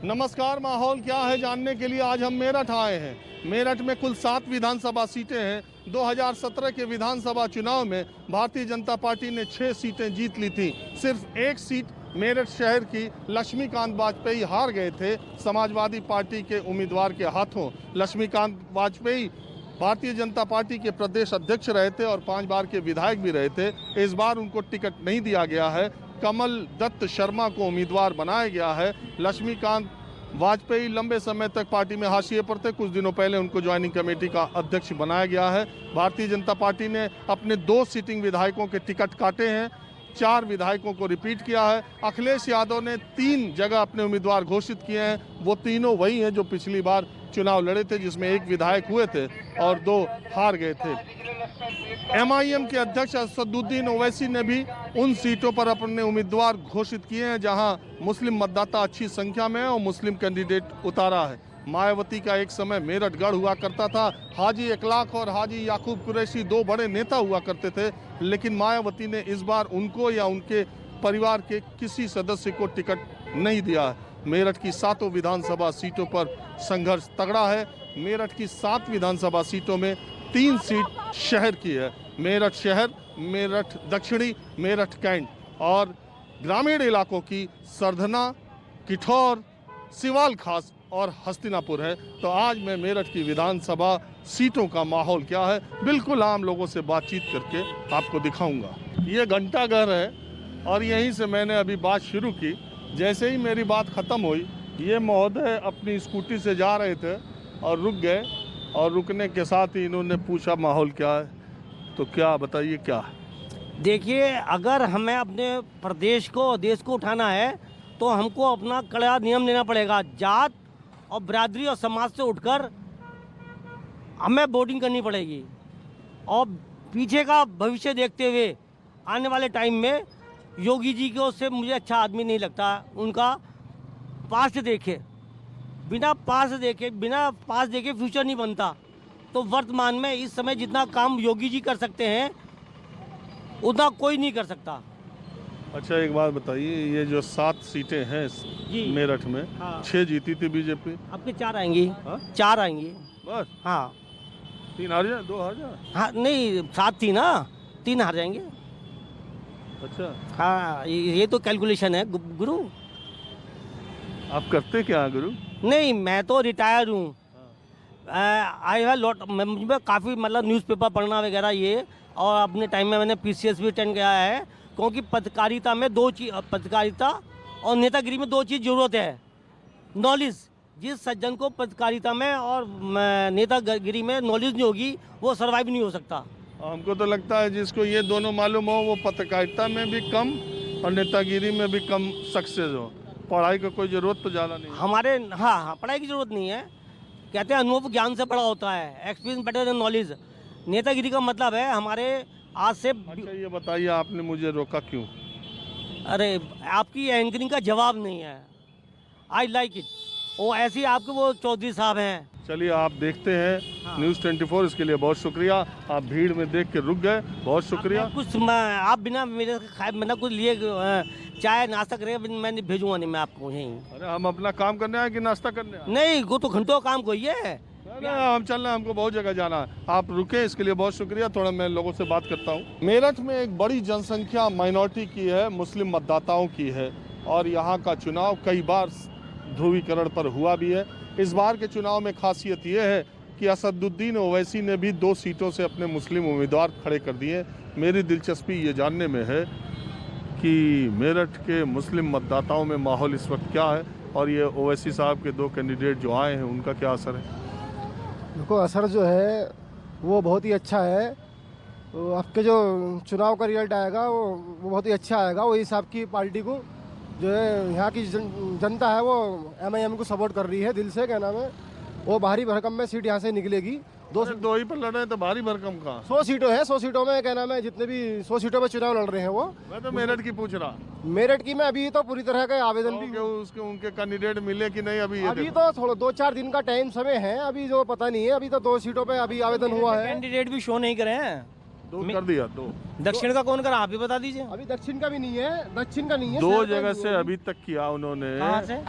नमस्कार। माहौल क्या है जानने के लिए आज हम मेरठ आए हैं। मेरठ में कुल 7 विधानसभा सीटें हैं। 2017 के विधानसभा चुनाव में भारतीय जनता पार्टी ने 6 सीटें जीत ली थी। सिर्फ एक सीट मेरठ शहर की लक्ष्मीकांत वाजपेयी हार गए थे समाजवादी पार्टी के उम्मीदवार के हाथों। लक्ष्मीकांत वाजपेयी भारतीय जनता पार्टी के प्रदेश अध्यक्ष रहे थे और 5 बार के विधायक भी रहे थे। इस बार उनको टिकट नहीं दिया गया है। कमल दत्त शर्मा को उम्मीदवार बनाया गया है। लक्ष्मीकांत वाजपेयी लंबे समय तक पार्टी में हाशिए पर थे। कुछ दिनों पहले उनको ज्वाइनिंग कमेटी का अध्यक्ष बनाया गया है। भारतीय जनता पार्टी ने अपने 2 सिटिंग विधायकों के टिकट काटे हैं, 4 विधायकों को रिपीट किया है। अखिलेश यादव ने 3 जगह अपने उम्मीदवार घोषित किए हैं। वो तीनों वही हैं जो पिछली बार चुनाव लड़े थे, जिसमें 1 विधायक हुए थे और 2 हार गए थे। MIM के अध्यक्ष असदुद्दीन ओवैसी ने भी उन सीटों पर अपने उम्मीदवार घोषित किए हैं जहां मुस्लिम मतदाता अच्छी संख्या में है और मुस्लिम कैंडिडेट उतारा है। मायावती का एक समय मेरठ गढ़ हुआ करता था। हाजी इखलाक और हाजी याकूब कुरैशी 2 बड़े नेता हुआ करते थे, लेकिन मायावती ने इस बार उनको या उनके परिवार के किसी सदस्य को टिकट नहीं दिया है। मेरठ की 7 विधानसभा सीटों पर संघर्ष तगड़ा है। मेरठ की 7 विधानसभा सीटों में 3 सीट शहर की है। मेरठ शहर, मेरठ दक्षिणी, मेरठ कैंट और ग्रामीण इलाकों की सरधना, किठौर, सिवाल खास और हस्तिनापुर है। तो आज मैं मेरठ की विधानसभा सीटों का माहौल क्या है बिल्कुल आम लोगों से बातचीत करके आपको दिखाऊंगा। ये घंटाघर है और यहीं से मैंने अभी बात शुरू की। जैसे ही मेरी बात ख़त्म हुई, ये महोदय अपनी स्कूटी से जा रहे थे और रुक गए और रुकने के साथ ही इन्होंने पूछा माहौल क्या है। तो क्या बताइए क्या है? देखिए, अगर हमें अपने प्रदेश को, देश को उठाना है तो हमको अपना कड़ा नियम लेना पड़ेगा। जात और बिरादरी और समाज से उठकर हमें वोटिंग करनी पड़ेगी और पीछे का भविष्य देखते हुए आने वाले टाइम में योगी जी को से मुझे अच्छा आदमी नहीं लगता। उनका पास्ट देखे, बिना पास्ट देखे फ्यूचर नहीं बनता। तो वर्तमान में इस समय जितना काम योगी जी कर सकते हैं उतना कोई नहीं कर सकता। अच्छा, एक बात बताइए, ये जो 7 सीटें हैं मेरठ में, हाँ। 6 जीती थी बीजेपी, आपके 4 आएंगी। हाँ? 4 आएंगी बस। हाँ 3 हार जाए, 2 हार जाए। हाँ, नहीं 7 थी ना, 3 हार जाएंगे। अच्छा, हाँ, ये तो कैलकुलेशन है गुरु। आप करते क्या हैं गुरु? नहीं, मैं तो रिटायर हूँ। आई हैव लॉट, मुझे काफ़ी मतलब न्यूज़पेपर पढ़ना वगैरह ये, और अपने टाइम में मैंने PCS भी अटेंड किया है। क्योंकि पत्रकारिता में 2 चीज़, पत्रकारिता और नेतागिरी में 2 चीज़ ज़रूरत है। नॉलेज, जिस सज्जन को पत्रकारिता में और नेतागिरी में नॉलेज नहीं होगी वो सर्वाइव नहीं हो सकता। हमको तो लगता है जिसको ये दोनों मालूम हो वो पत्रकारिता में भी कम और नेतागिरी में भी कम सक्सेस हो। पढ़ाई का कोई ज़रूरत तो ज़्यादा नहीं है। हमारे हाँ, पढ़ाई की ज़रूरत नहीं है। कहते हैं अनुभव ज्ञान से बड़ा होता है, एक्सपीरियंस बेटर देन नॉलेज। नेतागिरी का मतलब है हमारे आज से। अच्छा, ये बताइए आपने मुझे रोका क्यों? अरे, आपकी एंकरिंग का जवाब नहीं है। I like it. वो ऐसे ही आपके वो चौधरी साहब हैं। चलिए, आप देखते हैं हाँ। न्यूज़ 24, इसके लिए बहुत शुक्रिया। आप भीड़ में देख के रुक गए, बहुत शुक्रिया। आप बिना मेरे बिना कुछ लिए चाय नाश्ता करेंगे, मैं भेजूंगा नहीं मैं आपको यहीं। अरे, हम अपना काम करने आए कि नाश्ता करने आए? नहीं, वो तो घंटों का काम कोई है। हम चल रहे हैं, हमको बहुत जगह जाना है। आप रुके, इसके लिए बहुत शुक्रिया। थोड़ा मैं लोगों से बात करता हूँ। मेरठ में एक बड़ी जनसंख्या माइनॉरिटी की है, मुस्लिम मतदाताओं की है और यहाँ का चुनाव कई बार ध्रुवीकरण पर हुआ भी है। इस बार के चुनाव में खासियत ये है कि असदुद्दीन ओवैसी ने भी 2 सीटों से अपने मुस्लिम उम्मीदवार खड़े कर दिए। मेरी दिलचस्पी ये जानने में है कि मेरठ के मुस्लिम मतदाताओं में माहौल इस वक्त क्या है और ये ओवैसी साहब के 2 कैंडिडेट जो आए हैं उनका क्या असर है? देखो, असर जो है वो बहुत ही अच्छा है। तो आपके जो चुनाव का रिजल्ट आएगा वो बहुत ही अच्छा आएगा। वो हिसाब की पार्टी को जो है यहाँ की जनता है वो MIM को सपोर्ट कर रही है दिल से। क्या नाम है, वो भारी भरकम में सीट यहाँ से निकलेगी। 2 ही पर लड़ रहे हैं तो भारी भरकम का 100 सीटों है। 100 सीटों में क्या नाम है, जितने भी 100 सीटों पे चुनाव लड़ रहे हैं वो। मैं तो मेरठ की पूछ रहा। मेरठ की में अभी तो पूरी तरह का आवेदन भी उसके उनके कैंडिडेट मिले कि नहीं अभी? अभी तो थोड़ा 2-4 दिन का टाइम समय है, अभी जो पता नहीं है। अभी तो 2 सीटों पे अभी आवेदन हुआ है। कैंडिडेट भी शो नहीं करे हैं। 2 कर दिया। 2 दक्षिण का कौन करा, आप ही बता दीजिए। अभी दक्षिण का भी नहीं है, दक्षिण का नहीं है। 2 जगह से अभी तक किया उन्होंने। कहाँ से?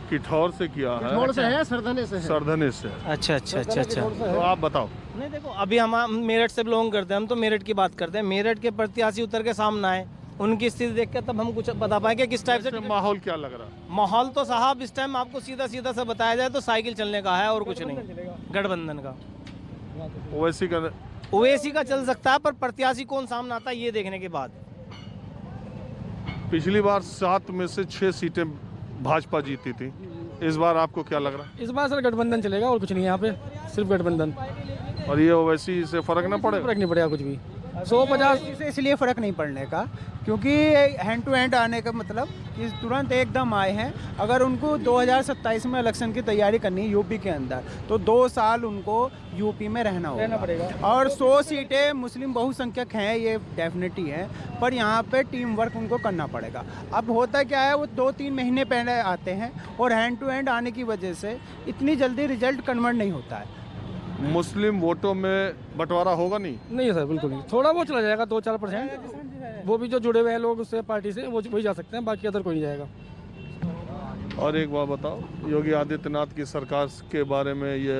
किठौर से किया है, किठौर से है, सरधने से है। सरधने से है। अच्छा अच्छा अच्छा अच्छा। तो आप बताओ। नहीं देखो, अभी हम मेरठ से बिलोंग करते हैं, हम तो मेरठ की बात करते हैं। मेरठ के प्रत्याशी उतर के सामने आए, उनकी स्थिति देख के तब हम कुछ बता पाएंगे किस टाइप से ऐसे माहौल क्या लग रहा है? माहौल तो साहब इस टाइम आपको सीधा सीधा से बताया जाए तो साइकिल चलने का है और कुछ नहीं, गठबंधन का। ओवैसी का ओवैसी का चल सकता है, पर प्रत्याशी कौन सामने आता है ये देखने के बाद। पिछली बार 7 में से 6 सीटें भाजपा जीती थी, इस बार आपको क्या लग रहा इस बार सर गठबंधन चलेगा और कुछ नहीं, यहाँ पे सिर्फ गठबंधन। है? और ये ओवैसी से फर्क ना पड़ेगा? फर्क नहीं पड़ेगा कुछ भी। 150 से इसलिए फ़र्क नहीं पड़ने का क्योंकि हैंड टू हैंड आने का मतलब कि तुरंत एकदम आए हैं। अगर उनको 2027 में इलेक्शन की तैयारी करनी है यूपी के अंदर तो 2 साल उनको यूपी में रहना पड़ेगा। और 100 सीटें मुस्लिम बहुसंख्यक हैं, ये डेफिनेटली है, पर यहाँ पे टीम वर्क उनको करना पड़ेगा। अब होता क्या है, वो 2-3 महीने पहले आते हैं और हैंड टू हैंड आने की वजह से इतनी जल्दी रिजल्ट कन्वर्ट नहीं होता है। मुस्लिम वोटों में बंटवारा होगा नहीं? नहीं है सर, बिल्कुल नहीं। थोड़ा बहुत चला जाएगा, 2-4%। वो भी जो जुड़े हुए हैं लोग उससे पार्टी से, वो वही जा सकते हैं, बाकी अदर कोई नहीं जाएगा। और एक बात बताओ, योगी आदित्यनाथ की सरकार के बारे में ये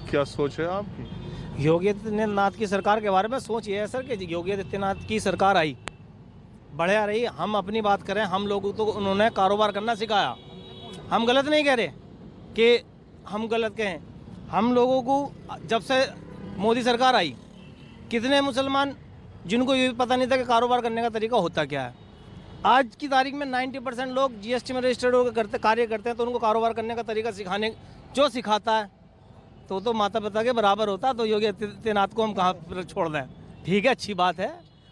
क्या सोच है आपकी? योगी आदित्यनाथ की सरकार के बारे में सोच ये है सर कि योगी आदित्यनाथ की सरकार आई, बढ़िया रही। हम अपनी बात करें, हम लोगों को तो उन्होंने कारोबार करना सिखाया। हम गलत नहीं कह रहे कि हम गलत कहें, हम लोगों को जब से मोदी सरकार आई, कितने मुसलमान जिनको ये भी पता नहीं था कि कारोबार करने का तरीका होता क्या है। आज की तारीख में 90% लोग जीएसटी में रजिस्टर्ड होकर कार्य करते हैं, तो उनको कारोबार करने का तरीका सिखाने जो सिखाता है तो माता पिता के बराबर होता है। तो योगी आदित्यनाथ को हम कहाँ पर छोड़ दें? ठीक है, अच्छी बात है,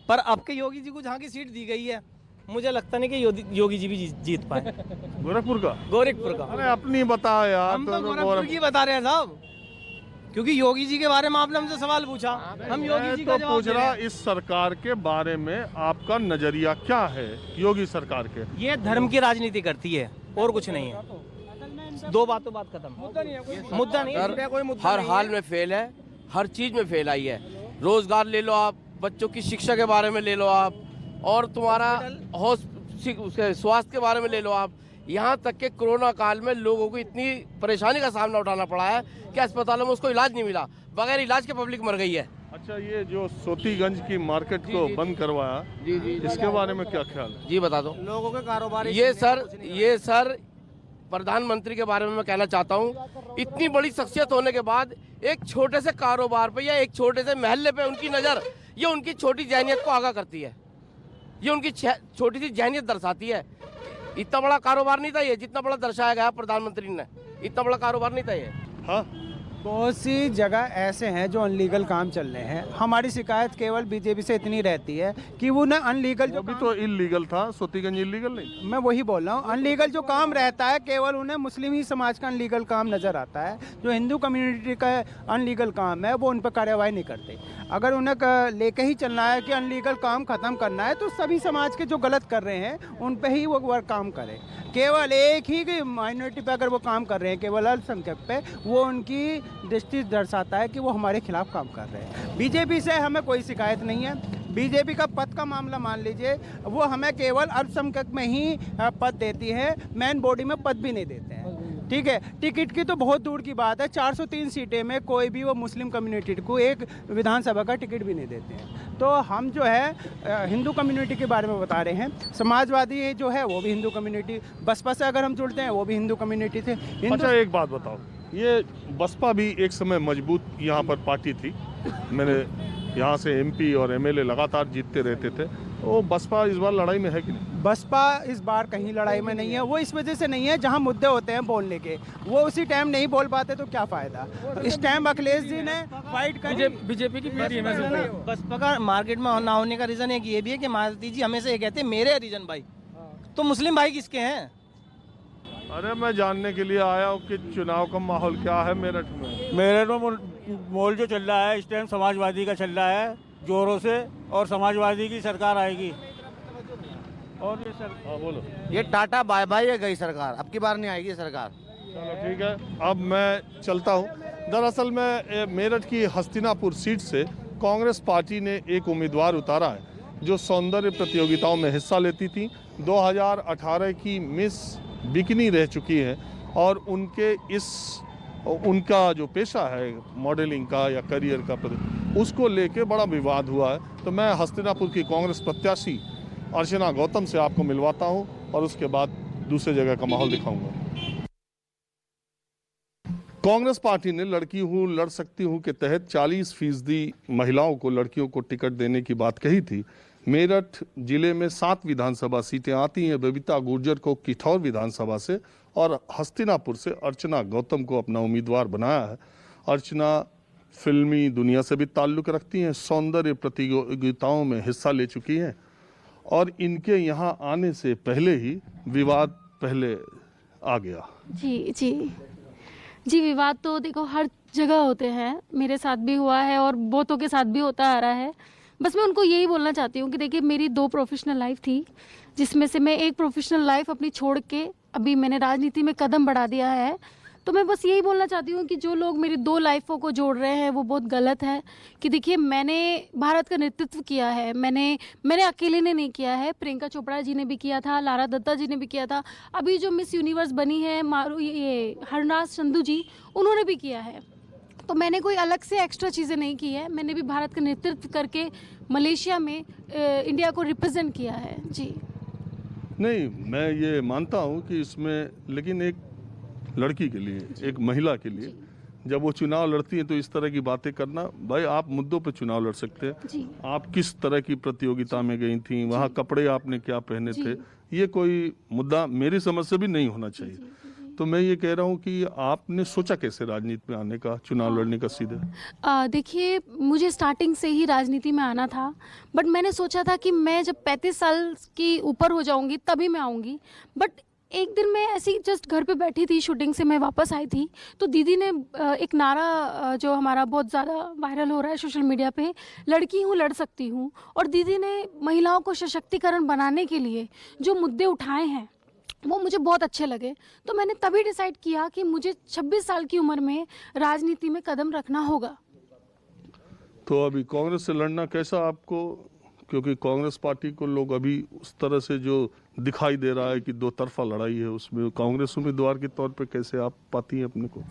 पर अब के योगी जी को जहाँ की सीट दी गई है, मुझे लगता नहीं कि योगी जी भी जीत पाए। गोरखपुर का? गोरखपुर का। अरे अपनी बताओ यार। हम तो गोरखपुर की बता रहे हैं साहब, क्योंकि योगी जी के बारे में आपने हमसे सवाल पूछा, हम योगी जी का तो जवाब पूछ दे रहे रहा, हैं। इस सरकार के बारे में आपका नजरिया क्या है? योगी सरकार के ये धर्म की राजनीति करती है और कुछ नहीं है। 2 बातों बात खत्म। मुद्दा नहीं है, कोई मुद्दा हर नहीं हाल है। में फेल है, हर चीज में फेल आई है। रोजगार ले लो आप, बच्चों की शिक्षा के बारे में ले लो आप, और तुम्हारा उसके स्वास्थ्य के बारे में ले लो आप। यहाँ तक के कोरोना काल में लोगों को इतनी परेशानी का सामना उठाना पड़ा है कि अस्पतालों में उसको इलाज नहीं मिला, बगैर इलाज के पब्लिक मर गई है। अच्छा, ये जो सोतीगंज की मार्केट को बंद करवाया, इसके बारे में क्या ख्याल है? जी बता दो। लोगों के कारोबार ये सर प्रधानमंत्री के बारे में मैं कहना चाहता हूँ, इतनी बड़ी शख्सियत होने के बाद एक छोटे से कारोबार पे या एक छोटे से महल्ले पे उनकी नज़र, ये उनकी छोटी जहनियत को आगाह करती है, ये उनकी छोटी सी जहनियत दर्शाती है। इतना बड़ा कारोबार नहीं था ये, जितना बड़ा दर्शाया गया प्रधानमंत्री ने, इतना बड़ा कारोबार नहीं था ये। हाँ, बहुत सी जगह ऐसे हैं जो अनलीगल काम चल रहे हैं। हमारी शिकायत केवल बीजेपी से इतनी रहती है कि वो ना अनलीगल जो अभी तो इलीगल था, सोतीगंज इलीगल नहीं। मैं वही बोल रहा हूँ, अनलीगल जो काम रहता है केवल उन्हें मुस्लिम ही समाज का अनलीगल काम नज़र आता है। जो हिंदू कम्युनिटी का अनलीगल काम है वो उन पर कार्रवाई नहीं करते। अगर उन्हें लेके ही चलना है कि अनलीगल काम ख़त्म करना है तो सभी समाज के जो गलत कर रहे हैं उन पे ही वो काम करें। केवल एक ही माइनॉरिटी पे अगर वो काम कर रहे हैं, केवल अल्पसंख्यक पे, वो उनकी दृष्टि दर्शाता है कि वो हमारे खिलाफ काम कर रहे हैं। बीजेपी से हमें कोई शिकायत नहीं है। बीजेपी का पद का मामला मान लीजिए, वो हमें केवल अल्पसंख्यक में ही पद देती है, मेन बॉडी में पद भी नहीं देते हैं। ठीक है, टिकट की तो बहुत दूर की बात है, 403 सीटें में कोई भी वो मुस्लिम कम्युनिटी को एक विधानसभा का टिकट भी नहीं देते हैं। तो हम जो है हिंदू कम्युनिटी के बारे में बता रहे हैं। समाजवादी जो है वो भी हिंदू कम्युनिटी, बसपा से अगर हम जुड़ते हैं वो भी हिंदू कम्युनिटी थे। अच्छा, एक बात बताओ, ये बसपा भी एक समय मजबूत यहाँ पर पार्टी थी, मैंने यहाँ से एमपी और एमएलए लगातार जीतते रहते थे, वो बसपा इस बार लड़ाई में है कि नहीं? बसपा इस बार कहीं लड़ाई में नहीं है। वो इस वजह से नहीं है, जहां मुद्दे होते हैं बोलने के, वो उसी टाइम नहीं बोल पाते तो क्या फ़ायदा। इस टाइम अखिलेश जी ने फाइट करी। बीजेपी की पी टीम है। बसपा का मार्केट में ना होने का रीज़न एक ये भी है कि मालती जी हमेशा ये कहते हैं मेरे हरिजन भाई, तो मुस्लिम भाई किसके हैं? अरे मैं जानने के लिए आया हूँ कि चुनाव का माहौल क्या है मेरठ में। मेरठ में माहौल जो चल रहा है इस टाइम समाजवादी का चल रहा है जोरों से, और समाजवादी की सरकार आएगी। और ये सर, हाँ बोलो। ये टाटा बाय बाय है गई सरकार, अब की बार नहीं आएगी सरकार। चलो ठीक है, अब मैं चलता हूँ। दरअसल में मेरठ की हस्तिनापुर सीट से कांग्रेस पार्टी ने एक उम्मीदवार उतारा है जो सौंदर्य प्रतियोगिताओं में हिस्सा लेती थी। 2018 की मिस बिकनी रह चुकी हैं और उनका जो पेशा है मॉडलिंग का या करियर का उसको लेके बड़ा विवाद हुआ है। तो मैं हस्तिनापुर की कांग्रेस प्रत्याशी अर्चना गौतम से आपको मिलवाता हूं और उसके बाद दूसरे जगह का माहौल दिखाऊंगा। कांग्रेस पार्टी ने लड़की हूं लड़ सकती हूं के तहत 40% महिलाओं को लड़कियों को टिकट देने की बात कही थी। मेरठ जिले में 7 विधानसभा सीटें आती हैं। बबीता गुर्जर को किठौर विधानसभा से और हस्तिनापुर से अर्चना गौतम को अपना उम्मीदवार बनाया है। अर्चना फिल्मी दुनिया से भी ताल्लुक़ रखती हैं, सौंदर्य प्रतियोगिताओं में हिस्सा ले चुकी हैं और इनके यहाँ आने से पहले ही विवाद पहले आ गया। जी विवाद तो देखो हर जगह होते हैं, मेरे साथ भी हुआ है और बहुतों के साथ भी होता आ रहा है। बस मैं उनको यही बोलना चाहती हूँ कि देखिए मेरी 2 प्रोफेशनल लाइफ थी, जिसमें से मैं एक प्रोफेशनल लाइफ अपनी छोड़ के अभी मैंने राजनीति में कदम बढ़ा दिया है। तो मैं बस यही बोलना चाहती हूँ कि जो लोग मेरी 2 लाइफों को जोड़ रहे हैं वो बहुत गलत है। कि देखिए मैंने भारत का नेतृत्व किया है, मैंने अकेले ने नहीं किया है, प्रियंका चोपड़ा जी ने भी किया था, लारा दत्ता जी ने भी किया था, अभी जो मिस यूनिवर्स बनी है ये हरनाज संधू जी, उन्होंने भी किया है। तो मैंने कोई अलग से एक्स्ट्रा चीज़ें नहीं की है, मैंने भी भारत का नेतृत्व करके मलेशिया में इंडिया को रिप्रेजेंट किया है। जी नहीं, मैं ये मानता हूँ कि इसमें, लेकिन एक लड़की के लिए, एक महिला के लिए जब वो चुनाव लड़ती है तो इस तरह की बातें करना, भाई आप मुद्दों पे चुनाव लड़ सकते हैं। आप किस तरह की प्रतियोगिता में गई थी, वहाँ कपड़े आपने क्या पहने थे, ये कोई मुद्दा मेरी समझ से भी नहीं होना चाहिए। तो मैं ये कह रहा हूँ कि आपने सोचा कैसे राजनीति में आने का, चुनाव लड़ने का सीधे? देखिए मुझे स्टार्टिंग से ही राजनीति में आना था, बट मैंने सोचा था कि मैं जब 35 साल की ऊपर हो जाऊंगी तभी मैं आऊँगी। बट एक दिन मैं ऐसी जस्ट घर पे बैठी थी, शूटिंग से मैं वापस आई थी, तो दीदी ने एक नारा जो हमारा बहुत ज़्यादा वायरल हो रहा है सोशल मीडिया पे, लड़की हूँ लड़ सकती हूँ, और दीदी ने महिलाओं को सशक्तिकरण बनाने के लिए जो मुद्दे उठाए हैं वो मुझे बहुत अच्छे लगे। तो मैंने तभी डिसाइड किया कि मुझे 26 साल की उम्र में राजनीति में कदम रखना होगा। तो अभी कांग्रेस से लड़ना कैसा आपको, क्योंकि कांग्रेस पार्टी को लोग अभी उस तरह से जो दिखाई दे रहा है कि 2 तरफा लड़ाई है, उसमें कांग्रेस उम्मीदवार के तौर पे कैसे आप पाती हैं अपने को?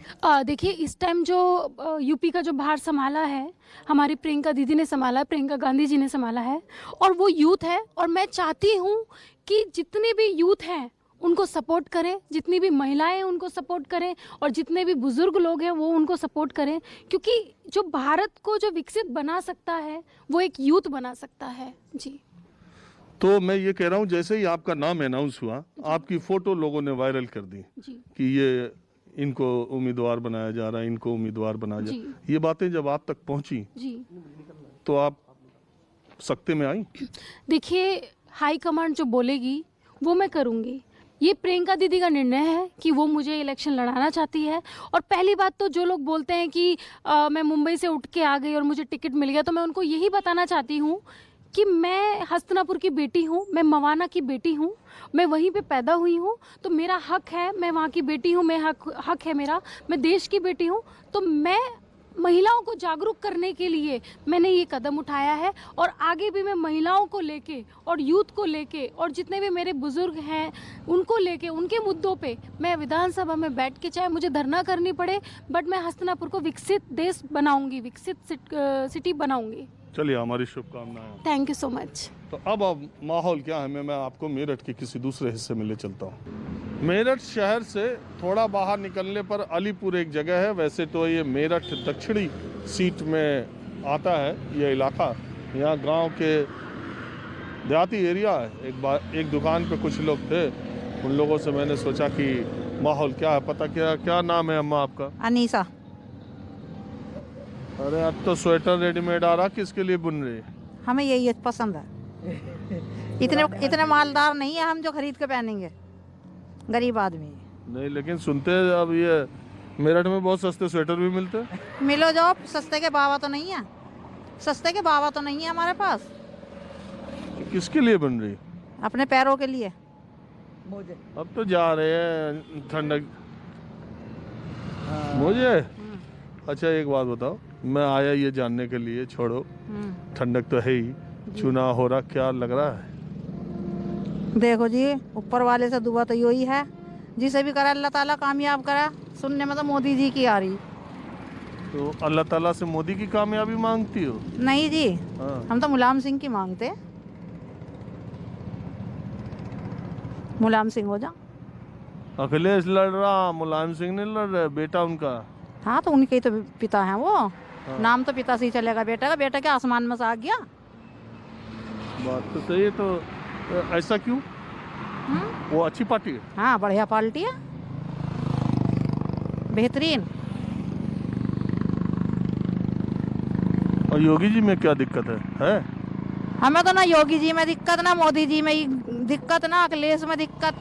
देखिए इस टाइम जो यूपी का जो भार संभाला है हमारी प्रियंका दीदी ने संभाला है, प्रियंका गांधी जी ने संभाला है, और वो यूथ है। और मैं चाहती हूँ कि जितने भी यूथ हैं उनको सपोर्ट करें, जितनी भी महिलाएं उनको सपोर्ट करें, और जितने भी बुजुर्ग लोग हैं वो उनको सपोर्ट करें, क्योंकि जो भारत को जो विकसित बना सकता है वो एक यूथ बना सकता है। जी तो मैं ये कह रहा हूँ, जैसे ही आपका नाम अनाउंस हुआ, आपकी फोटो लोगों ने वायरल कर दी कि ये इनको उम्मीदवार बनाया जा रहा है, इनको उम्मीदवार बनाया जा रहा है। ये बातें जब आप तक पहुंची तो आप सख्ते में आई? देखिए हाई कमांड जो बोलेगी वो मैं करूँगी। ये प्रियंका दीदी का निर्णय है कि वो मुझे इलेक्शन लड़ाना चाहती है। और पहली बात तो जो लोग बोलते हैं कि मैं मुंबई से उठ के आ गई और मुझे टिकट मिल गया, तो मैं उनको यही बताना चाहती हूँ कि मैं हस्तिनापुर की बेटी हूँ, मैं मवाना की बेटी हूँ, मैं वहीं पे पैदा हुई हूँ, तो मेरा हक है, मैं वहाँ की बेटी हूँ, मैं हक है मेरा, मैं देश की बेटी हूँ। तो मैं महिलाओं को जागरूक करने के लिए मैंने ये कदम उठाया है, और आगे भी मैं महिलाओं को लेके और यूथ को लेके और जितने भी मेरे बुजुर्ग हैं उनको लेके, उनके मुद्दों पे मैं विधानसभा में बैठ के, चाहे मुझे धरना करनी पड़े, बट मैं हस्तिनापुर को विकसित देश बनाऊंगी, विकसित सिटी बनाऊंगी। चलिए, हमारी शुभकामनाएं। Thank you so much. तो अब माहौल क्या है, मैं आपको मेरठ के किसी दूसरे हिस्से में ले चलता हूँ। मेरठ शहर से थोड़ा बाहर निकलने पर अलीपुर एक जगह है। वैसे तो ये मेरठ दक्षिणी सीट में आता है ये इलाका। यहाँ गांव के देहाती एरिया है। एक दुकान पे कुछ लोग थे, उन लोगों से मैंने सोचा कि माहौल क्या है, पता क्या नाम है अम्मा आपका? अनीसा। अरे अब तो स्वेटर रेडीमेड आ रहा, किसके लिए बुन रही है? हमें यही पसंद है। इतने मालदार नहीं है हम जो खरीद के पहनेंगे, गरीब आदमी। नहीं, लेकिन सुनते हैं अब ये मेरठ में बहुत सस्ते स्वेटर भी मिलते हैं। मिलो जो सस्ते के बावा तो नहीं है, सस्ते के बावा तो नहीं है हमारे पास। किसके लिए बन रही? अपने पैरों के लिए। अब तो जा रहे हैं ठंडक। मुझे अच्छा एक बात बताओ, मैं आया ये जानने के लिए, छोड़ो ठंडक तो है ही, चुनाव हो रहा, क्या लग रहा है? देखो जी, ऊपर वाले से दुआ तो यही है जिसे भी करा अल्लाह ताला कामयाब करा। सुनने में तो मोदी जी की आ रही। तो अल्लाह ताला से मोदी की कामयाबी मांगती हो? नहीं जी, हाँ। हम तो मुलायम सिंह की मांगते। मुलायम सिंह हो जा। अखिलेश लड़ रहा, मुलायम सिंह नहीं लड़ रहे, बेटा उनका। हाँ तो उनके ही तो पिता हैं वो। नाम तो पिता से ही चलेगा बेटा का। बेटा क्या आसमान में से आ गया? बात तो सही है। तो ऐसा क्यों? वो अच्छी पार्टी है। हाँ बढ़िया पार्टी है, बेहतरीन। और योगी जी में क्या दिक्कत है? हमें तो ना योगी जी में दिक्कत, ना मोदी जी में ही दिक्कत, ना अखिलेश में दिक्कत।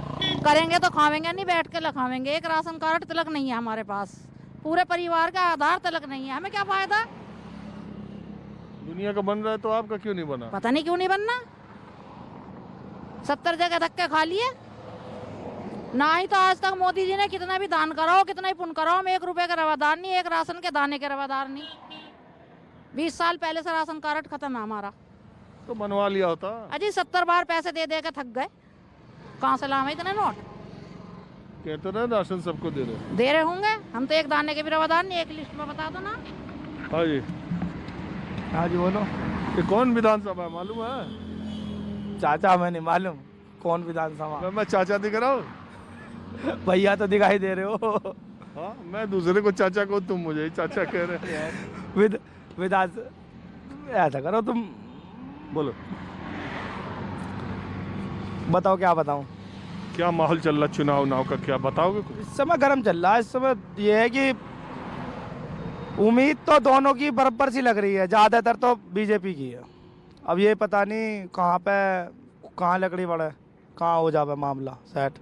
करेंगे तो खावेंगे नहीं, बैठ के लखावेंगे। एक राशन कार्ड तलक नहीं है हमारे पास, पूरे परिवार का आधार तलक नहीं है। हमें क्या फायदा? दुनिया का बन रहा है तो आपका क्यों नहीं बना? पता नहीं क्यों नहीं बनना। 70 जगह धक्के खा लिए ना। ही तो आज तक मोदी जी ने कितना भी दान कराओ, कितना ही पुण्य कराओ, हम 1 रुपए का रवादार नहीं, एक राशन के दाने के रवादार नहीं। 20 साल पहले से राशन कार्ड खत्म है हमारा। तो बनवा लिया होता। अजी 70 बार पैसे दे दे के थक गए। कहाँ से लावे इतने नोट? कहते ना राशन सबको दे रहे होंगे। हम तो एक दाने के भी रवादार नहीं। एक लिस्ट में बता दो ना। हाँ जी, हाँ जी बोलो। ये कौन विधानसभा है मालूम है? चाचा हमें नहीं मालूम कौन विधानसभा। मैं चाचा दिख रहा हूँ? भैया तो दिखाई दे रहे हो। हाँ, मैं दूसरे को चाचा को, तुम मुझे ही चाचा कह रहे हैं। विधान ऐसा करो तुम। बोलो, बताओ क्या बताऊं? क्या माहौल चल रहा चुनाव नाव का, क्या बताओगे कुछ? इस समय गर्म चल रहा है। इस समय ये है कि उम्मीद तो दोनों की बराबर सी लग रही है। ज़्यादातर तो बीजेपी की है। अब ये पता नहीं कहाँ लकड़ी बढ़े, कहाँ हो जावे मामला सेट।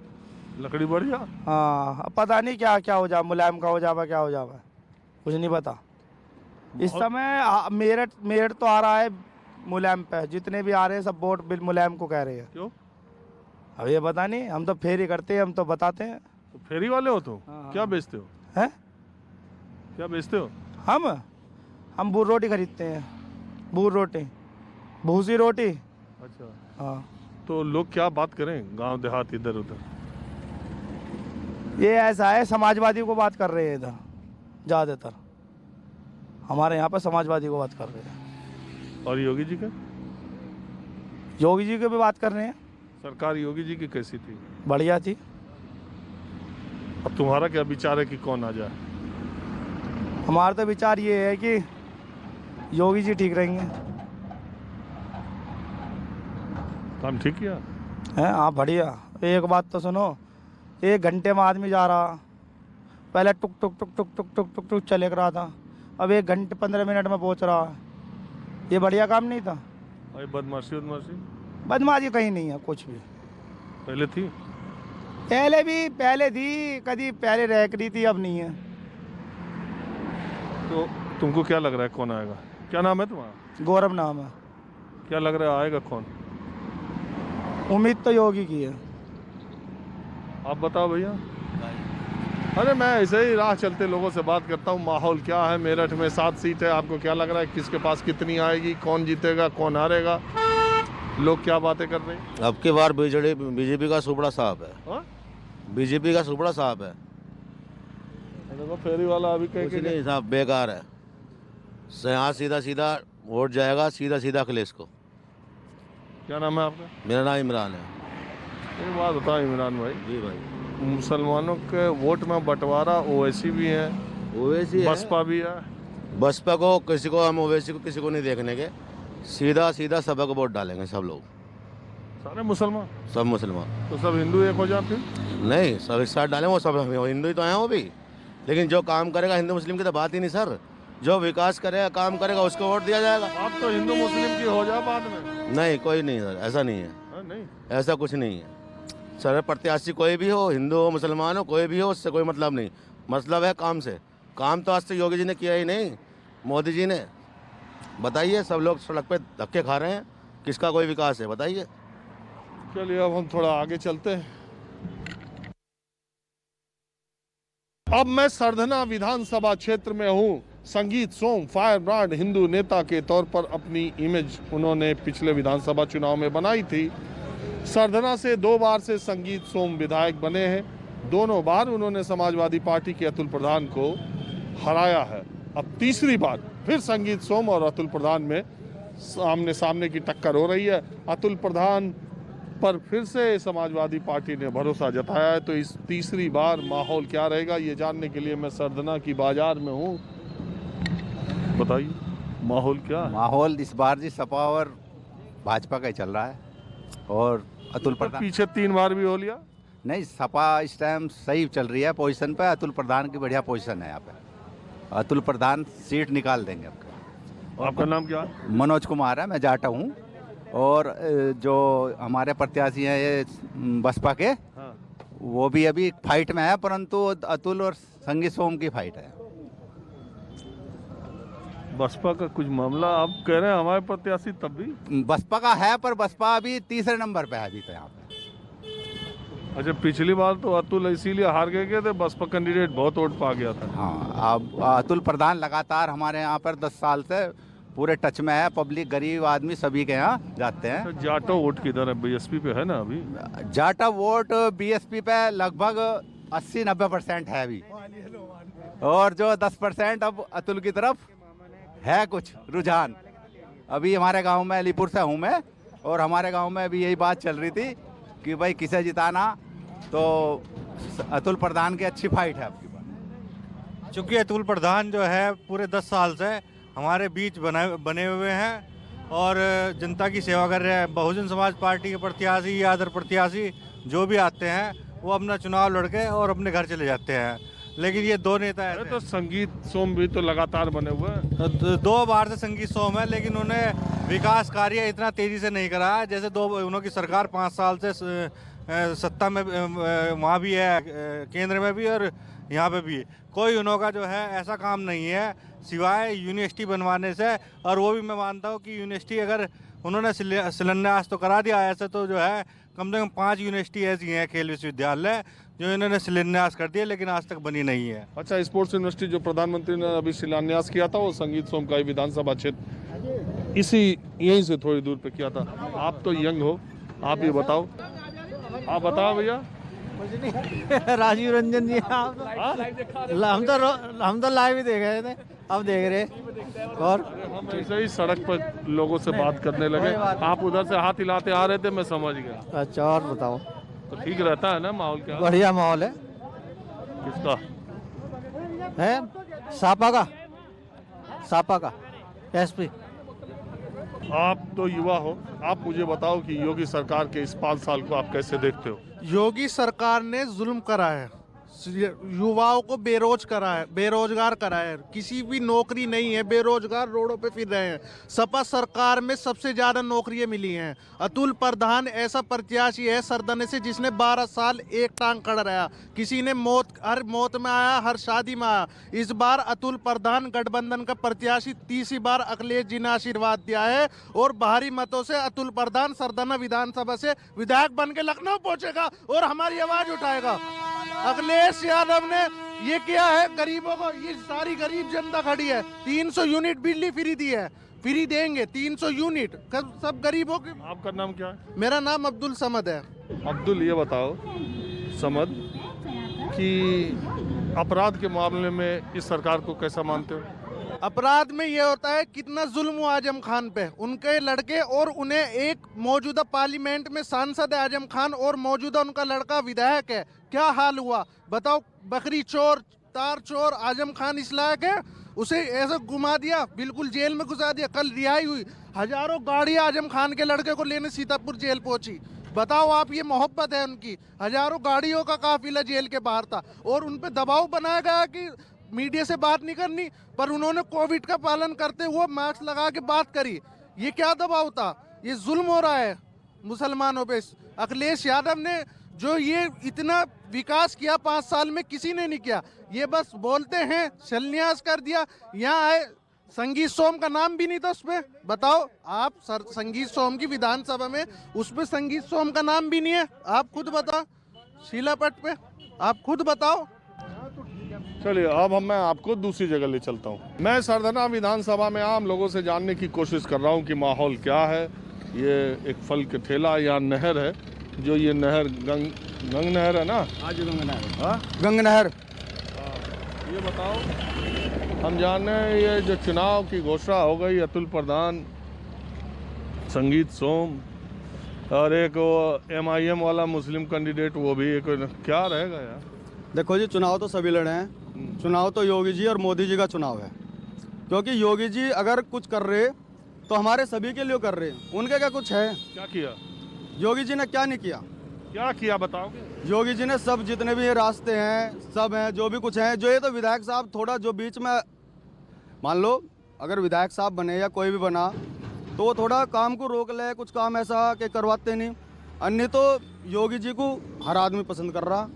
लकड़ी बढ़ जा। हाँ, अब पता नहीं क्या क्या हो जाए। मुलायम का हो जावे, क्या हो जावे, कुछ नहीं पता। इस समय मेरठ तो आ रहा है मुलायम पे। जितने भी आ रहे हैं सब वोट बिल मुलायम को कह रहे हैं। क्यों? अब ये पता नहीं, हम तो फेरी करते हैं, हम तो बताते हैं। तो फेरी वाले हो तुम? क्या बेचते हो? हैं? क्या बेचते हो? हम बूर रोटी खरीदते हैं। बूर रोटी, भूसी रोटी। अच्छा। हाँ। तो लोग क्या बात करें गांव देहात इधर उधर? ये ऐसा है, समाजवादी को बात कर रहे हैं इधर ज़्यादातर। हमारे यहाँ पर समाजवादी को बात कर रहे हैं। और योगी जी का? योगी जी को भी बात कर रहे हैं। सरकार योगी जी की कैसी थी? बढ़िया थी। अब तुम्हारा क्या विचार है कि कौन आ जाए? हमारा तो विचार ये है कि योगी जी ठीक रहेंगे। काम ठीक किया है? हाँ बढ़िया। एक बात तो सुनो, 1 घंटे में आदमी जा रहा, पहले टुक टुक टुक टुक टुक टुक टुक टुक चले रहा था, अब 1 घंटे 15 मिनट में पहुंच रहा है। ये बढ़िया काम नहीं था? भाई बदमाशी बदमाशी कहीं नहीं है कुछ भी। पहले थी? पहले थी, कभी पहले रह रही थी, अब नहीं है। तो तुमको क्या लग रहा है कौन आएगा? क्या नाम है तुम्हारा? गौरव नाम है। क्या लग रहा है आएगा कौन? उम्मीद तो योगी की है। आप बताओ भैया। अरे मैं ऐसे ही राह चलते लोगों से बात करता हूँ। माहौल क्या है? मेरठ में 7 सीट है, आपको क्या लग रहा है किसके पास कितनी आएगी, कौन जीतेगा, कौन हारेगा, लोग क्या बातें कर रहे हैं? अब की बार बीजेपी का सुपड़ा साहब है। बीजेपी का सुपड़ा साहब है। देखो फेरी वाला अभी कहीं कुछ नहीं साहब, बेकार है। यहाँ सीधा वोट जाएगा, सीधा अखिलेश को। क्या नाम है आपका? मेरा नाम इमरान है। एक बात बताओ इमरान भाई। जी भाई। मुसलमानों के वोट में बंटवारा ओवैसी भी है, ओवैसी बसपा भी है। बसपा को किसी को, हम ओवैसी को किसी को नहीं देखने के। सीधा सभा को वोट डालेंगे सब लोग। सारे मुसलमान? सब मुसलमान। तो सब हिंदू एक हो जाए फिर? नहीं, सब एक साथ डालेंगे। वो सब हिंदू ही तो हैं वो भी, लेकिन जो काम करेगा हिंदू मुस्लिम की तो बात ही नहीं सर। जो विकास करेगा, काम करेगा, उसको वोट दिया जाएगा। आप तो हिंदू मुस्लिम की हो जाए बाद में। नहीं, कोई नहीं सर, ऐसा नहीं है। नहीं, ऐसा कुछ नहीं है सर। प्रत्याशी कोई भी हो, हिंदू हो, मुसलमान हो, कोई भी हो, उससे कोई मतलब नहीं। मतलब है काम से। काम तो आज तक योगी जी ने किया ही नहीं, मोदी जी ने। बताइए, सब लोग सड़क पे धक्के खा रहे हैं, किसका कोई विकास है बताइए। चलिए अब हम थोड़ा आगे चलते हैं। अब मैं सरधना विधानसभा क्षेत्र में हूँ। संगीत सोम फायर ब्रांड हिंदू नेता के तौर पर अपनी इमेज उन्होंने पिछले विधानसभा चुनाव में बनाई थी। सरधना से 2 बार से संगीत सोम विधायक बने हैं। दोनों बार उन्होंने समाजवादी पार्टी के अतुल प्रधान को हराया है। अब तीसरी बार फिर संगीत सोम और अतुल प्रधान में सामने सामने की टक्कर हो रही है। अतुल प्रधान पर फिर से समाजवादी पार्टी ने भरोसा जताया है। तो इस तीसरी बार माहौल क्या रहेगा, ये जानने के लिए मैं सरदना की बाजार में हूँ। बताइए माहौल क्या है? माहौल इस बार जी सपा और भाजपा का ही चल रहा है। और अतुल प्रधान पीछे 3 बार भी हो लिया। नहीं, सपा इस टाइम सही चल रही है पोजीशन पे। अतुल प्रधान की बढ़िया पोजीशन है यहाँ पे। अतुल प्रधान सीट निकाल देंगे आपका। आपका नाम क्या है? मनोज कुमार है, मैं जाटा हूँ। और जो हमारे प्रत्याशी हैं ये बसपा के, हाँ। वो भी अभी फाइट में है, परंतु अतुल और संगीत सोम की फाइट है। बसपा का कुछ मामला आप कह रहे हैं हमारे प्रत्याशी तब भी? बसपा का है, पर बसपा अभी तीसरे नंबर पे है अभी तो यहाँ पे। अच्छा, पिछली बार तो अतुल इसीलिए हार गए थे, बसपा कैंडिडेट बहुत वोट पा गया था। हाँ, अब अतुल प्रधान लगातार हमारे यहाँ पर 10 साल से पूरे टच में है। पब्लिक, गरीब आदमी सभी के यहाँ जाते हैं। तो जाटो वोट किधर है? बीएसपी पे है ना अभी? जाटा वोट बीएसपी पे लगभग 80-90% है अभी, और जो 10% अब अतुल की तरफ है कुछ रुझान। अभी हमारे गांव में, अलीपुर से हूँ मैं, और हमारे गांव में अभी यही बात चल रही थी कि भाई किसे जिताना, तो अतुल प्रधान की अच्छी फाइट है आपकी बात। चूँकि अतुल प्रधान जो है पूरे 10 साल से हमारे बीच बने हुए हैं और जनता की सेवा कर रहे हैं। बहुजन समाज पार्टी के प्रत्याशी या अदर प्रत्याशी जो भी आते हैं वो अपना चुनाव लड़के और अपने घर चले जाते हैं, लेकिन ये दो नेता है। तो संगीत सोम भी तो लगातार बने हुए हैं। 2 बार से संगीत सोम है, लेकिन उन्हें विकास कार्य इतना तेजी से नहीं करा है। जैसे उन्होंने सरकार 5 साल से सत्ता में वहाँ भी है, केंद्र में भी और यहाँ पे भी। कोई उनका जो है ऐसा काम नहीं है सिवाय यूनिवर्सिटी बनवाने से। और वो भी मैं मानता हूँ कि यूनिवर्सिटी अगर उन्होंने शिलान्यास तो करा दिया, ऐसे तो जो है कम से कम 5 यूनिवर्सिटी ऐसी हैं खेल विश्वविद्यालय जो इन्होंने शिलान्यास कर दिया, लेकिन आज तक बनी नहीं है। अच्छा, स्पोर्ट्स यूनिवर्सिटी जो प्रधानमंत्री ने अभी शिलान्यास किया था, वो संगीत सोम का ही विधानसभा क्षेत्र इसी यहीं से थोड़ी दूर पे किया था। आप तो यंग हो, आप ये बताओ, आप बताओ भैया। राजीव रंजन जी, हम तो लाइव ही देख रहे थे, अब देख रहे। और हम ऐसे ही सड़क पर लोगों से बात करने लगे, आप उधर से हाथ हिलाते आ रहे थे, मैं समझ गया। अच्छा, और बताओ। तो ठीक रहता है ना माहौल? क्या बढ़िया माहौल है। किसका है? सापा का एसपी। आप तो युवा हो, आप मुझे बताओ कि योगी सरकार के इस 5 साल को आप कैसे देखते हो? योगी सरकार ने जुल्म करा है, युवाओं को बेरोजगार करा है। किसी भी नौकरी नहीं है, बेरोजगार रोडों पे फिर रहे हैं। सपा सरकार में सबसे ज्यादा नौकरियां मिली हैं। अतुल प्रधान ऐसा प्रत्याशी है सरदने से जिसने 12 साल एक टांग खड़ा रहा। किसी ने हर मौत में आया, हर शादी में आया। इस बार अतुल प्रधान गठबंधन का प्रत्याशी, तीसरी बार अखिलेश जी ने आशीर्वाद दिया है और भारी मतों से अतुल प्रधान सरदना विधानसभा से विधायक बन के लखनऊ पहुंचेगा और हमारी आवाज उठाएगा। अखिलेश यादव ने ये किया है गरीबों को, ये सारी गरीब जनता खड़ी है। 300 यूनिट बिजली फ्री दी है, फ्री देंगे 300 यूनिट सब गरीबों के। आपका नाम क्या है? मेरा नाम अब्दुल समद है। अब्दुल, ये बताओ समद कि अपराध के मामले में इस सरकार को कैसा मानते हो? अपराध में ये होता है कितना जुल्म हुआ आजम खान पे, उनके लड़के और उन्हें एक मौजूदा पार्लियामेंट में सांसद है आजम खान और मौजूदा उनका लड़का विधायक है। क्या हाल हुआ बताओ? बकरी चोर, तार चोर आजम खान इस लायक है? उसे ऐसे घुमा दिया, बिल्कुल जेल में घुसा दिया। कल रिहाई हुई, हजारों गाड़ियां आजम खान के लड़के को लेने सीतापुर जेल पहुंची। बताओ आप, ये मोहब्बत है उनकी? हजारों गाड़ियों का काफिला जेल के बाहर था और उन पे दबाव बनाया गया कि मीडिया से बात नहीं करनी, पर उन्होंने कोविड का पालन करते हुए मास्क लगा के बात करी। ये क्या दबाव था? ये जुल्म हो रहा है मुसलमानों पे। अखिलेश यादव ने जो ये इतना विकास किया 5 साल में किसी ने नहीं किया। ये बस बोलते हैं, शिलान्यास कर दिया। यहाँ आए, संगीत सोम का नाम भी नहीं था उस पर। बताओ आप, संगीत सोम की विधानसभा में उस पर संगीत सोम का नाम भी नहीं है। आप खुद बताओ, शिलापट पे आप खुद बताओ। चलिए, अब मैं आपको दूसरी जगह ले चलता हूँ। मैं सरदना विधानसभा में आम लोगों से जानने की कोशिश कर रहा हूँ कि माहौल क्या है। ये एक फल के ठेला या नहर है, जो ये नहर गंग नहर है ना? हाँ जी, गंगा नहर। गंगा नहर। ये बताओ, हम जान रहे हैं ये जो चुनाव की घोषणा हो गई, अतुल प्रधान, संगीत सोम और एक वो MIM वाला मुस्लिम कैंडिडेट, वो भी एक, क्या रहेगा यार? देखो जी, चुनाव तो सभी लड़े हैं। चुनाव तो योगी जी और मोदी जी का चुनाव है, क्योंकि योगी जी अगर कुछ कर रहे तो हमारे सभी के लिए कर रहे हैं। उनके क्या कुछ है? क्या किया योगी जी ने? क्या नहीं किया। क्या किया बताओगे? योगी जी ने सब जितने भी रास्ते हैं, सब हैं, जो भी कुछ हैं, जो ये तो विधायक साहब थोड़ा जो बीच में, मान लो अगर विधायक साहब बने या कोई भी बना तो वो थोड़ा काम को रोक ले, कुछ काम ऐसा कि करवाते नहीं। अन्य तो योगी जी को हर आदमी पसंद कर रहा।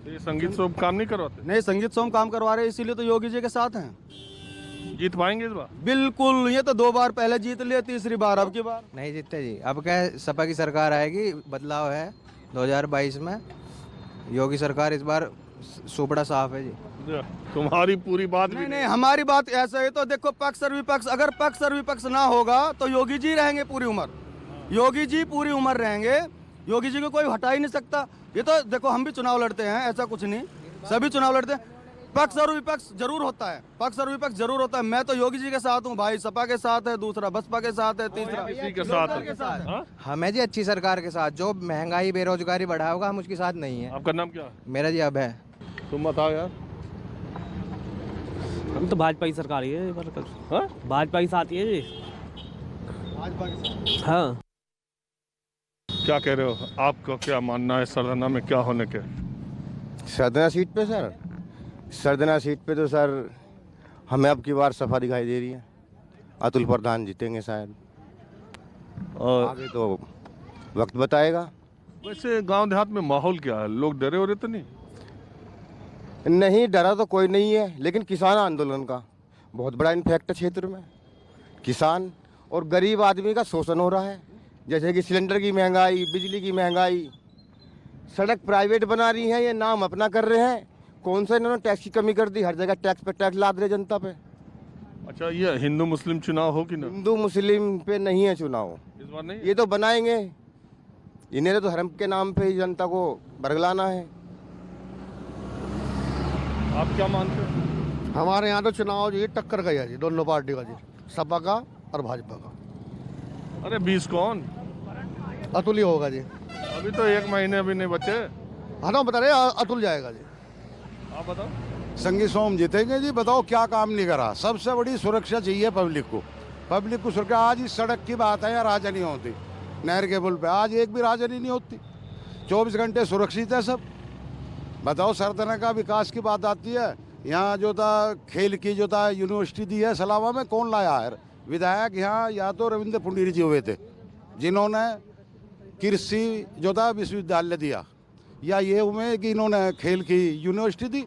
ये संगीत सोम काम नहीं करवाते? नहीं, संगीत सोम काम करवा रहे, इसीलिए तो योगी जी के साथ हैं। जीत पाएंगे इस बार? बिल्कुल, ये तो 2 बार पहले जीत लिए, तीसरी बार अब की बार नहीं जीतते जी। अब क्या है, सपा की सरकार आएगी, बदलाव है 2022 में। योगी सरकार इस बार सुपड़ा साफ है जी। तुम्हारी पूरी बात नहीं नहीं, हमारी बात ऐसा है। तो देखो, पक्ष और विपक्ष, अगर पक्ष और विपक्ष ना होगा तो योगी जी रहेंगे पूरी उम्र। योगी जी पूरी उम्र रहेंगे, योगी जी को कोई हटा ही नहीं सकता। ये तो देखो, हम भी चुनाव लड़ते हैं, ऐसा कुछ नहीं, सभी चुनाव लड़ते हैं। पक्ष और विपक्ष जरूर होता है, पक्ष और विपक्ष जरूर होता है। मैं तो योगी जी के साथ हूँ भाई, सपा के साथ है, दूसरा बसपा के साथ है, तीसरा किसी के साथ है। हमें जी अच्छी सरकार के साथ, जो महंगाई बेरोजगारी बढ़ाएगा हम उसके साथ नहीं है। आपका नाम क्या है? मेरा जी अब है। तुम बताओ यार। हम तो भाजपा की सरकार ही है। हाँ? भाजपा की साथ ही है जी। हाँ। क्या कह रहे हो? आपका क्या मानना है सरधना में क्या होने के? सरदना सीट पे सर, सरदना सीट पे तो सर हमें अब की बार सफा दिखाई दे रही है। अतुल प्रधान जीतेंगे शायद, और आगे तो वक्त बताएगा। वैसे गांव देहात में माहौल क्या है? लोग डरे हो रहे तो नहीं? नहीं, डरा तो कोई नहीं है, लेकिन किसान आंदोलन का बहुत बड़ा इम्पैक्ट है क्षेत्र में। किसान और गरीब आदमी का शोषण हो रहा है, जैसे कि सिलेंडर की महंगाई, बिजली की महंगाई, सड़क प्राइवेट बना रही है, ये नाम अपना कर रहे हैं। कौन सा इन्होंने टैक्स की कमी कर दी? हर जगह टैक्स पे टैक्स लाद रहे जनता पे। अच्छा, ये हिंदू मुस्लिम चुनाव हो कि ना? हिंदू मुस्लिम पे नहीं है चुनाव इस बार नहीं? ये तो बनाएंगे, इन्हें तो धर्म के नाम पे ही जनता को बरगलाना है। आप क्या मानते हो? हमारे यहाँ तो चुनाव जी टक्कर गया जी, दोनों पार्टी का जी, सपा का और भाजपा का। अरे 20 कौन? अतुल ही होगा जी। अभी तो 1 महीने भी नहीं बचे। हाँ ना, बता रहे अतुल जाएगा जी। आप बताओ। संगीत सोम जीतेंगे जी। बताओ क्या काम नहीं करा? सबसे बड़ी सुरक्षा चाहिए पब्लिक को। पब्लिक को सुरक्षा, आज इस सड़क की बात है, या राजनी होती नहर के पुल पे, आज एक भी राजनी नहीं होती। 24 घंटे सुरक्षित है सब। बताओ, सरदना का विकास की बात आती है, यहाँ जो था खेल की जो था यूनिवर्सिटी दी है सलावा में, कौन लाया है विधायक? यहाँ या तो रविंद्र पुंडीरी जी हुए थे जिन्होंने कृषि जो था विश्वविद्यालय दिया, या ये हुए कि इन्होंने खेल की यूनिवर्सिटी दी।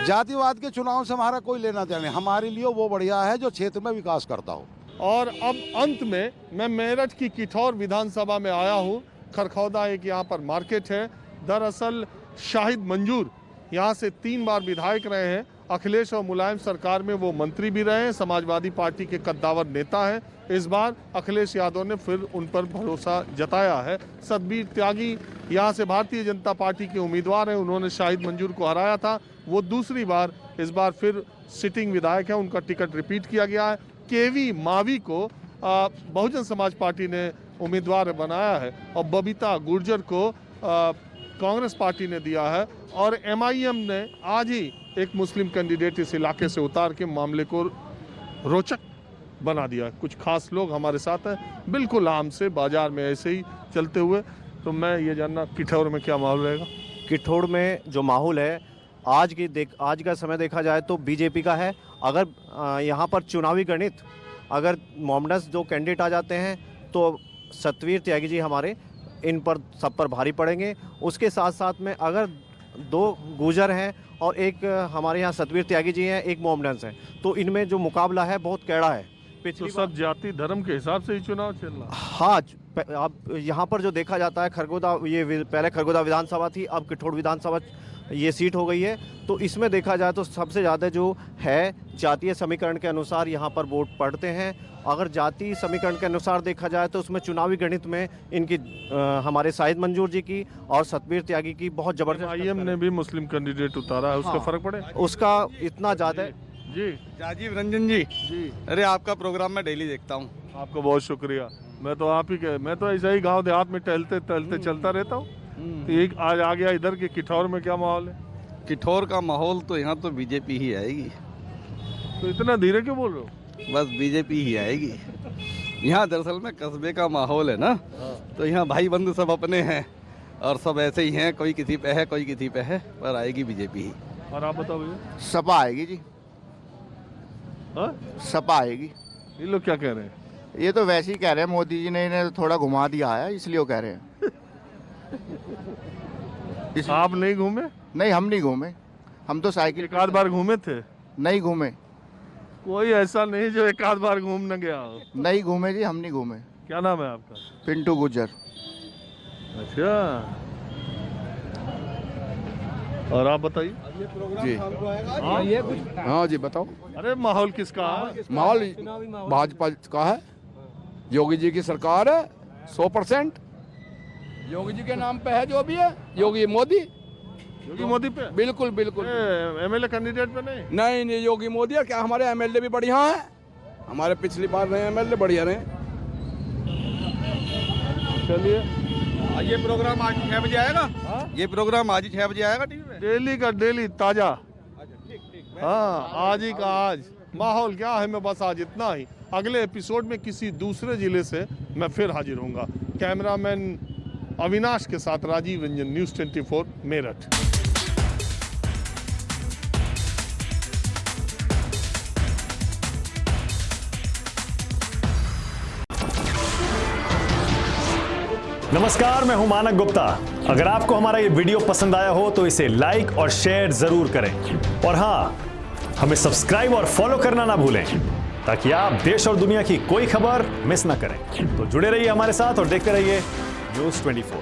जातिवाद के चुनाव से हमारा कोई लेना देना नहीं। हमारे लिए वो बढ़िया है जो क्षेत्र में विकास करता हो। और अब अंत में मैं मेरठ की किठौर विधानसभा में आया हूँ। खरखौदा एक यहाँ पर मार्केट है। दरअसल शाहिद मंजूर यहाँ से 3 बार विधायक रहे हैं। अखिलेश और मुलायम सरकार में वो मंत्री भी रहे हैं। समाजवादी पार्टी के कद्दावर नेता हैं। इस बार अखिलेश यादव ने फिर उन पर भरोसा जताया है। सतबीर त्यागी यहाँ से भारतीय जनता पार्टी के उम्मीदवार हैं। उन्होंने शाहिद मंजूर को हराया था। वो दूसरी बार इस बार फिर सिटिंग विधायक है। उनका टिकट रिपीट किया गया है। केवी मावी को बहुजन समाज पार्टी ने उम्मीदवार बनाया है और बबीता गुर्जर को कांग्रेस पार्टी ने दिया है। और MIM ने आज ही एक मुस्लिम कैंडिडेट इस इलाके से उतार के मामले को रोचक बना दिया। कुछ खास लोग हमारे साथ हैं, बिल्कुल आम से बाजार में ऐसे ही चलते हुए। तो मैं ये जानना, किठौर में क्या माहौल रहेगा? किठौर में जो माहौल है आज का समय देखा जाए तो बीजेपी का है। अगर यहाँ पर चुनावी गणित, अगर मोमडस जो कैंडिडेट आ जाते हैं तो सतवीर त्यागी जी हमारे इन पर सब पर भारी पड़ेंगे। उसके साथ साथ में अगर 2 गुर्जर हैं और एक हमारे यहाँ सतवीर त्यागी जी हैं, एक मोमडन्स हैं, तो इनमें जो मुकाबला है बहुत कैड़ा है। तो सब जाति धर्म के हिसाब से ही चुनाव चल रहा है। हाँ, अब यहाँ पर जो देखा जाता है, खरगोदा, ये पहले खरगोदा विधानसभा थी, अब किठौर विधानसभा ये सीट हो गई है। तो इसमें देखा जाए तो सबसे ज़्यादा जो है जातीय समीकरण के अनुसार यहाँ पर वोट पड़ते हैं। अगर जातीय समीकरण के अनुसार देखा जाए तो उसमें चुनावी गणित में इनकी हमारे शाहिद मंजूर जी की और सतबीर त्यागी की बहुत जबरदस्त। आईएम ने भी मुस्लिम कैंडिडेट उतारा है, उसका फर्क पड़े? उसका इतना ज़्यादा जी। राजीव रंजन जी जी, अरे आपका प्रोग्राम मैं डेली देखता हूँ। आपको बहुत शुक्रिया। मैं तो आप ही के, मैं तो ऐसा ही गांव देहात में टहलते टहलते चलता रहता हूँ। तो एक आज आ गया इधर के किठौर में क्या माहौल है? किठौर का माहौल तो यहाँ तो बीजेपी ही आएगी। तो इतना धीरे क्यों बोल रहे हो? बस बीजेपी ही आएगी। यहाँ दरअसल में कस्बे का माहौल है ना, तो यहाँ भाई बंधु सब अपने हैं और सब ऐसे ही हैं, कोई किसी पे है कोई किसी पे है, पर आएगी बीजेपी ही। और आप बताओ भैया? सपा आएगी जी। हाँ? सपा आएगी। ये लोग क्या कह रहे हैं? ये तो वैसे ही कह रहे हैं, मोदी जी ने इन्हें थोड़ा घुमा दिया है इसलिए वो कह रहे हैं। आप नहीं घूमे? नहीं, हम नहीं घूमे, हम तो साइकिल। एक आध बार घूमे थे? नहीं घूमे। कोई ऐसा नहीं जो एक आध बार घूम न गया हो। नहीं घूमे जी, हम नहीं घूमे। क्या नाम है आपका? पिंटू गुज्जर। अच्छा, और आप बताइए जी। हाँ जी बताओ। अरे माहौल किसका है? माहौल भाजपा का है, योगी जी की सरकार है 100%। योगी जी के नाम पे है जो भी है, योगी मोदी पे बिल्कुल बिल्कुल। एमएलए कैंडिडेट पे नहीं नहीं, योगी मोदी है। क्या हमारे एमएलए भी बढ़िया है, हमारे पिछली बार रहे एमएलए बढ़िया रहे। चलिए, ये प्रोग्राम आज 6 बजे आएगा। ये प्रोग्राम आज ही 6 बजे आएगा टीवी में। डेली का डेली ताजा। हाँ, आज ही का आज। माहौल क्या है, मैं बस आज इतना ही। अगले एपिसोड में किसी दूसरे जिले से मैं फिर हाजिर होऊंगा। कैमरामैन अविनाश के साथ राजीव रंजन, न्यूज़ 24 मेरठ। नमस्कार, मैं हूं मानक गुप्ता। अगर आपको हमारा ये वीडियो पसंद आया हो तो इसे लाइक और शेयर जरूर करें, और हां, हमें सब्सक्राइब और फॉलो करना ना भूलें ताकि आप देश और दुनिया की कोई खबर मिस ना करें। तो जुड़े रहिए हमारे साथ और देखते रहिए न्यूज़ 24।